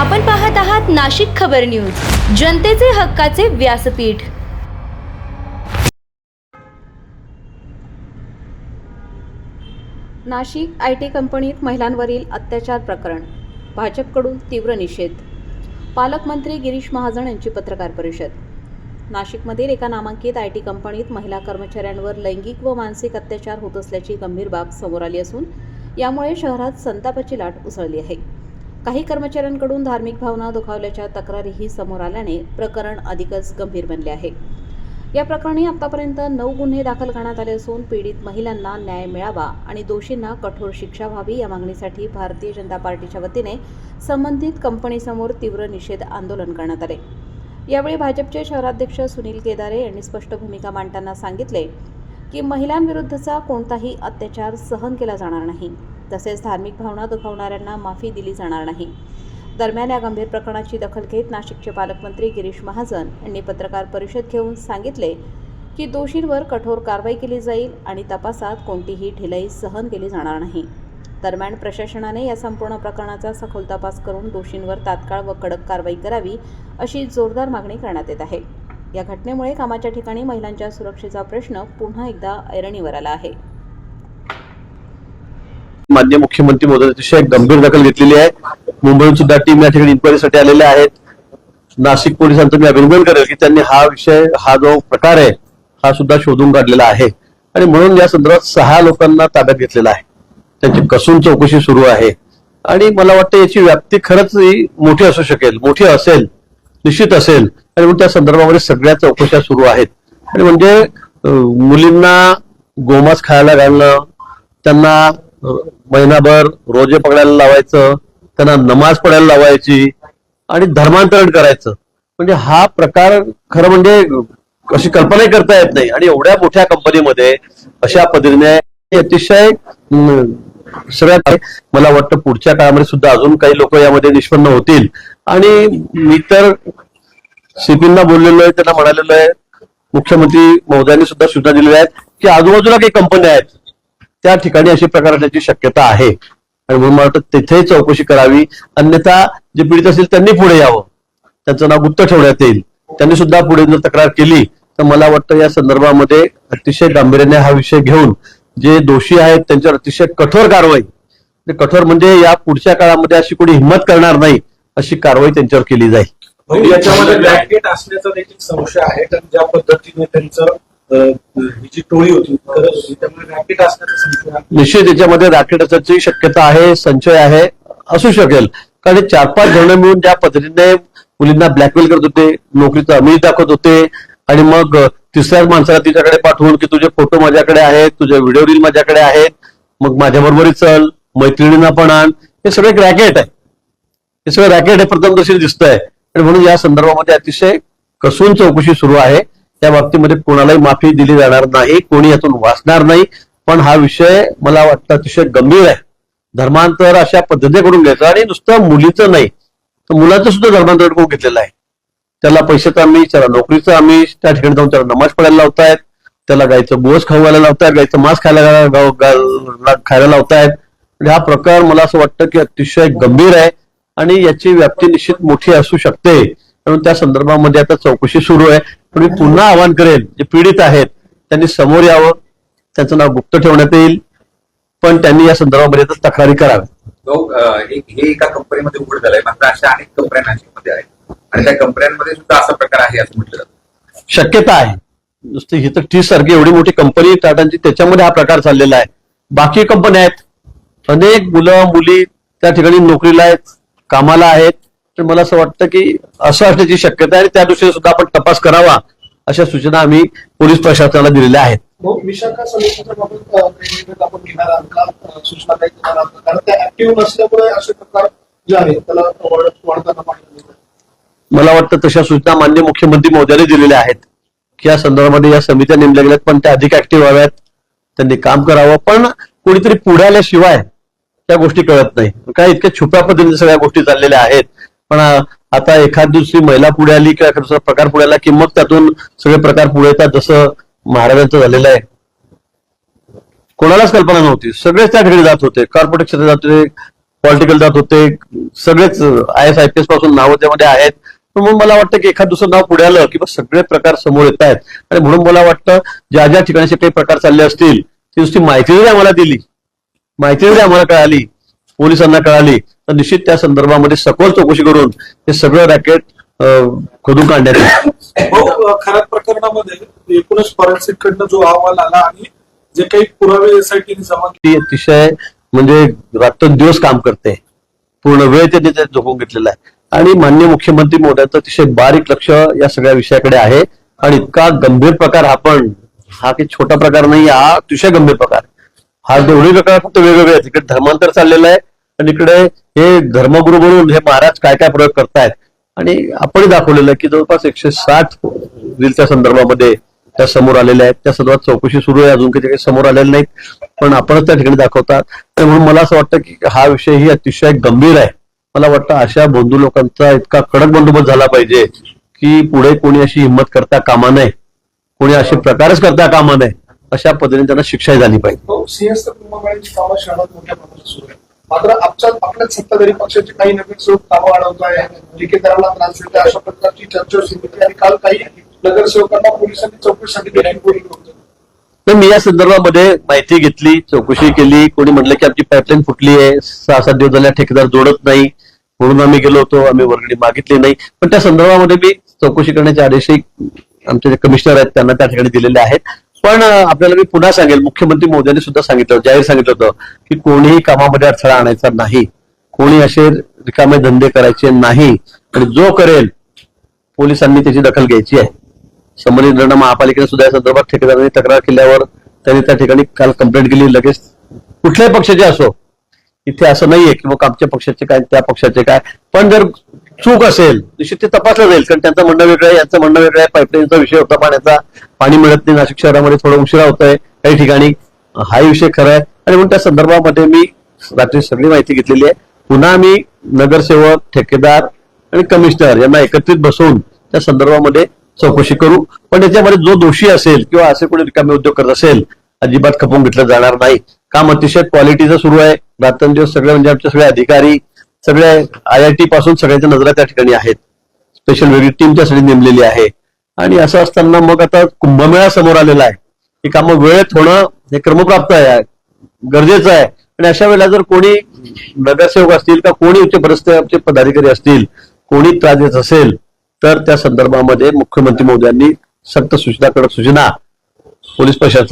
आपण पाहत आहात नाशिक खबर न्यूज, जनतेचे हक्काचे व्यासपीठ। नाशिक आयटी कंपनीत महिलांवरील अत्याचार प्रकरण, भाजपकडून तीव्र निषेध। पालकमंत्री गिरीश महाजन यांची पत्रकार परिषद। नाशिकमधील एका नामांकित आयटी कंपनीत महिला कर्मचाऱ्यांवर लैंगिक व मानसिक अत्याचार होत असल्याची गंभीर बाब समोर आली असून यामुळे शहरात संतापाची लाट उसळली आहे। काही कर्मचाऱ्यांकडून धार्मिक भावना दुखावल्याच्या तक्रारीही समोर आल्याने प्रकरण अधिकच गंभीर बनले आहे। या प्रकरणी आतापर्यंत 9 गुन्हे दाखल करण्यात आले असून पीडित महिलांना न्याय मिळावा आणि दोषींना कठोर शिक्षा व्हावी या मागणीसाठी भारतीय जनता पार्टीच्या वतीने संबंधित कंपनीसमोर तीव्र निषेध आंदोलन करण्यात आले। यावेळी भाजपचे शहराध्यक्ष सुनील केदारे यांनी स्पष्ट भूमिका मांडताना सांगितले की महिलांविरुद्धचा कोणताही अत्याचार सहन केला जाणार नाही, तसेच धार्मिक भावना दुखावणाऱ्यांना माफी दिली जाणार नाही। दरम्यान या गंभीर प्रकरणाची दखल घेत नाशिकचे पालकमंत्री गिरीश महाजन यांनी पत्रकार परिषद घेऊन सांगितले की दोषींवर कठोर कारवाई केली जाईल आणि तपासात कोणतीही ढिलाई सहन केली जाणार नाही। दरम्यान प्रशासनाने या संपूर्ण प्रकरणाचा सखोल तपास करून दोषींवर तात्काळ व कडक कारवाई करावी अशी जोरदार मागणी करण्यात येत आहे। या घटनेमुळे कामाच्या ठिकाणी महिलांच्या सुरक्षेचा प्रश्न पुन्हा एकदा ऐरणीवर आला आहे। माननीय मुख्यमंत्री महोदय अतिशय गंभीर दखल घेतलेली आहे। मुंबईहून सुद्धा टीम या ठिकाणी इन्क्वायरीसाठी आलेल्या आहेत। नाशिक पोलिसांचं मी अभिनंदन करेल की त्यांनी हा जो प्रकार आहे हा सुद्धा शोधून काढलेला आहे आणि म्हणून या संदर्भात 6 लोकांना ताब्यात घेतलेला आहे। त्यांची कसून चौकशी सुरू आहे आणि मला वाटतं याची व्याप्ती खरंच मोठी असू शकेल, मोठी असेल, निश्चित असेल आणि म्हणून त्या संदर्भामध्ये सगळ्या चौकशा सुरू आहेत। आणि म्हणजे मुलींना गोमांस खायला घालणं, त्यांना महिनाभर रोजे पकडायला लावायचं, त्यांना नमाज पडायला लावायची आणि धर्मांतरण करायचं, म्हणजे हा प्रकार खरं म्हणजे अशी कल्पनाही करता येत नाही। आणि एवढ्या मोठ्या कंपनीमध्ये अशा पद्धतीने अतिशय सगळ्यात मला वाटतं पुढच्या काळामध्ये सुद्धा अजून काही लोक यामध्ये निष्पन्न होतील। आणि मी तर सीपींना बोललेलो आहे, त्यांना म्हणालेलो आहे, मुख्यमंत्री महोदयांनी सुद्धा सूचना दिलेल्या आहेत की आजूबाजूला काही कंपन्या आहेत त्या ठिकाणी अशी प्रकार होण्याची शक्यता आहे आणि म्हणून मला वाटतं तिथे चौकशी करावी। अन्यथा जे पीडित असतील त्यांनी पुढे यावं, त्यांचं नाव गुप्त ठेवण्यात येईल। त्यांनी सुद्धा पुढे जर तक्रार केली तर मला वाटतं या संदर्भामध्ये अतिशय गांभीर्याने हा विषय घेऊन जे दोषी आहेत त्यांच्यावर अतिशय कठोर कारवाई, कठोर म्हणजे या पुढच्या काळामध्ये अशी कोणी हिंमत करणार नाही अशी कारवाई त्यांच्यावर केली जाईल। याच्यामध्ये ब्लॅकमेल असण्याचा देखील संशय आहे, कारण ज्या पद्धतीने त्यांचं ही जी टोळी होती करत होती त्यामुळे रॅकेट असण्याचा संशय आहे। निश्चित याच्यामध्ये रॅकेट असण्याची शक्यता आहे, संशय आहे, असू शकेल। कारण 4-5 जण मिळून ज्या पद्धतीने मुलींना ब्लॅकमेल करत होते, नोकरीचं अमीर दाखवत होते आणि मग तिसऱ्याच माणसाला तिच्याकडे पाठवून की तुझे फोटो माझ्याकडे आहेत, तुझे व्हिडिओ रील माझ्याकडे आहेत, मग माझ्याबरोबरच चल, मैत्रिणींना पण आण, हे सगळं एक रॅकेट आहे। हे सगळं रॅकेट हे प्रथमदर्शी दिसतंय आणि म्हणून या संदर्भामध्ये अतिशय कसून चौकशी सुरू आहे। त्या बाबतीमध्ये कोणालाही माफी दिली जाणार नाही, कोणी यातून वाचणार नाही। पण हा विषय मला वाटतं अतिशय गंभीर आहे। धर्मांतर अशा पद्धतीने करून घ्यायचं आणि नुसतं मुलीचं नाही तर मुलाचं सुद्धा धर्मांतर करून घेतलेलं आहे। त्याला पैशाचं आमिष, त्याला नोकरीचं आमिष, त्या ठिकाणी जाऊन त्याला नमाज पडायला लावतायत, त्याला गायचं बोस खायला लावतायत, गायचं मांस खायला लावतायत। हा प्रकार मला असं वाटतं की अतिशय गंभीर आहे आणि याची व्याप्ती निश्चित मोठी असू शकते। म्हणून त्या संदर्भामध्ये आता चौकशी सुरू आहे। पण मी पुन्हा आवाहन करेल, जे पीडित आहेत त्यांनी समोर यावं, त्यांचं नाव गुप्त ठेवण्यात येईल, पण त्यांनी या संदर्भामध्ये तक्रारी कराव्या। हे एका कंपनीमध्ये उघड झालंय, मात्र अशा अनेक कंपन्या नाशिकमध्ये आहेत आणि त्या कंपन्यांमध्ये सुद्धा असा प्रकार आहे असं म्हटलं जातं। शक्यता आहे, नुसती ही तर टी सारखी एवढी मोठी कंपनी टाटांची, त्याच्यामध्ये हा प्रकार चाललेला आहे। बाकी कंपन्या आहेत, अनेक मुलं मुली त्या ठिकाणी नोकरीला आहेत, कामाला आहेत। तर मला असं वाटतं की असं असण्याची शक्यता आहे आणि त्या दृष्टीने सुद्धा आपण तपास करावा अशा सूचना आम्ही पोलीस प्रशासनाला दिलेल्या आहेत। विशाखा समितीच्या बाबत आपण घेणार आहात सूचना काही देणार आहात, कारण त्या ऍक्टिव्ह नसल्यामुळे असे प्रकार जे आहेत त्याला वाढताना पाहिजे। मला वाटतं तशा सूचना माननीय मुख्यमंत्री महोदयांनी दिलेल्या आहेत की या संदर्भामध्ये या समित्या नेमल्या गेल्यात, पण त्या अधिक ऍक्टिव्ह व्हाव्यात, त्यांनी काम करावं। पण कोणीतरी पुढे आल्याशिवाय त्या गोष्टी कळत नाही। काय इतक्या छुप्या पद्धतीने सगळ्या गोष्टी चाललेल्या आहेत, पण आता एखाद दुसरी महिला पुढे आली किंवा दुसरा प्रकार पुढे आला की मग त्यातून सगळे प्रकार पुढे येतात, जसं महाराजांचं झालेलं आहे। कोणालाच कल्पना नव्हती, सगळेच त्या ठिकाणी जात होते, कॉर्पोरेट क्षेत्रात जात होते, पॉलिटिकल जात होते, सगळेच IAS-IPS पासून नावं त्यामध्ये आहेत. म्हणून मला वाटतं की एखाद दुसरं नाव पुढे आलं किंवा सगळे प्रकार समोर येत आहेत. आणि म्हणून मला वाटतं ज्या ज्या ठिकाणी काही प्रकार चालले असतील ती नुसती माहिती जरी आम्हाला दिली, माहिती जरी आम्हाला कळाली, पोलिसांना कळाली, तर निश्चित त्या संदर्भामध्ये सखोल चौकशी करून हे सगळं रॅकेट खोदून काढण्यात येईल. खऱ्या प्रकरणामध्ये एकूणच फॉरेन्सिक कडनं जो अहवाल आला आणि जे काही पुरावे SIT जमा ती अतिशय म्हणजे रात्रंदिवस काम करते, पूर्ण वेळ त्यांनी त्यात झोकून घेतलेला आहे. आणि माननीय मुख्यमंत्री महोदयांचं अतिशय बारीक लक्ष या सगळ्या विषयाकडे आहे. आणि इतका गंभीर प्रकार हा काही छोटा प्रकार नाही, हा अतिशय गंभीर प्रकार. हा दोन्ही प्रकार फक्त वेगवेगळे आहेत. इकडे धर्मांतर चाललेलं आहे आणि इकडे हे धर्मगुरू म्हणून हे महाराज काय काय प्रयोग करतायत. आणि आपण दाखवलेलं आहे की जवळपास 160 रीलच्या संदर्भामध्ये त्या समोर आलेल्या आहेत. त्या संदर्भात चौकशी सुरू आहे, अजून काही समोर आलेल्या नाहीत, पण आपणच त्या ठिकाणी दाखवतात. आणि म्हणून मला असं वाटतं की हा विषय ही अतिशय गंभीर आहे. मला वाटतं अशा बंधू लोकांचा इतका कडक बंदोबस्त झाला पाहिजे की पुढे कोणी अशी हिंमत करता कामा नये, कोणी असे प्रकारच करता कामा नये, अशा पद्धतीने त्यांना शिक्षा झाली पाहिजे. सिंहस्थ कुंभमेळ्याची कामं शहरात मोठ्या प्रमाणात सुरू आहे. मात्र आपल्याच सत्ताधारी पक्षाचे काही नगरसेवक कामं अडवत आहे, ठेकेदाराला त्रास देत आहे, अशा प्रकारची चर्चा सुरू होती. आणि काल काही नगरसेवकांना पोलिसांनी चौकशीसाठी देखील बोलवलं होतं. तर मी या संदर्भामध्ये माहिती घेतली, चौकशी केली. कोणी म्हटलं की आमची पाईपलाईन फुटली आहे, 6-7 दिवस झाल्या ठेकेदार जोडत नाही, म्हणून आम्ही गेलो होतो, आम्ही वर्गणी मागितली नाही. पण त्या संदर्भामध्ये मी चौकशी करण्याचे आदेशही आमचे जे कमिशनर आहेत त्यांना त्या ठिकाणी दिलेले आहेत. पण आपल्याला मी पुन्हा सांगेल, मुख्यमंत्री मोदयांनी सुद्धा सांगितलं, जाहीर सांगितलं होतं की कोणीही कामामध्ये अडथळा आणायचा नाही, कोणी असे रिकामे धंदे करायचे नाही, आणि जो करेल पोलिसांनी त्याची दखल घ्यायची आहे. संबंधित निर्णय महापालिकेने सुद्धा या संदर्भात ठेकेदारांनी तक्रार केल्यावर त्यांनी त्या ठिकाणी काल कंप्लेंट केली. लगेच कुठल्याही पक्षाचे असो, इथे असं नाहीये की मग आमच्या पक्षाचे काय त्या पक्षाचे काय, पण जर चूक असेल निश्चित ते तपासलं जाईल. कारण त्यांचं म्हणणं वेगळं आहे, यांचं म्हणणं वेगळं आहे. पाईपलाईनचा विषय होता पाण्याचा, पाणी मिळत नाही नाशिक शहरामध्ये, थोडा उशिरा होत आहे काही ठिकाणी, हाही विषय खरा आहे. आणि म्हणून त्या संदर्भामध्ये मी रात्री सगळी माहिती घेतलेली आहे. पुन्हा मी नगरसेवक, ठेकेदार आणि कमिशनर यांना एकत्रित बसवून त्या संदर्भामध्ये चौकशी करू. पण याच्यामध्ये जो दोषी असेल किंवा असे कोणी रिकामे उद्योग करत असेल, अजिबात खपवून घेतलं जाणार नाही. काम अतिशय क्वालिटीचं सुरू आहे. रात्रंदिवस सगळे म्हणजे आमचे सगळे अधिकारी, सगळे IIT पासून सगळ्यांच्या नजरा त्या ठिकाणी आहेत. स्पेशल वेगळी टीम त्यासाठी नेमलेली आहे. आणि असं असताना मग आता कुंभमेळा समोर आलेला आहे. ही कामं वेळेत होणं हे क्रमप्राप्त आहे, गरजेचं आहे. आणि अशा वेळेला जर कोणी नगरसेवक असतील का कोणी उच्च पदाधिकारी असतील, कोणी त्रास देत असेल, तर त्या संदर्भामध्ये मुख्यमंत्री महोदयांनी सक्त सूचना, कडक सूचना पोलीस प्रशासनाला